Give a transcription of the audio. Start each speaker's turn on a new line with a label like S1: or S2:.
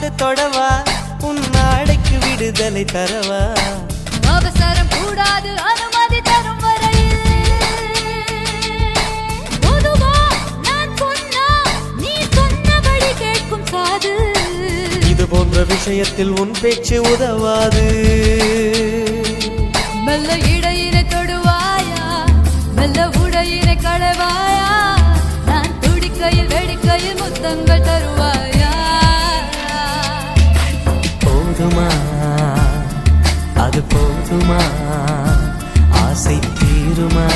S1: வந்து தொடவா உன் நாளைக்கு விடுதலை தரவா
S2: அவசரம் கூடாது அனுமதி தரும் வரையில் பொதுவா நான் சொன்னா நீ சொன்னபடி கேட்கும் சாது
S1: இது போன்ற விஷயத்தில் உன் பேச்சு உதவாது
S2: மெல்ல இடையினை தொடுவாயா மெல்ல உடையினை களைவாயா நான் துடிக்கையில் வெடிக்கையில் முத்தங்கள் தருவாயா
S1: போதுமா அது போதுமா ஆசை தீருமா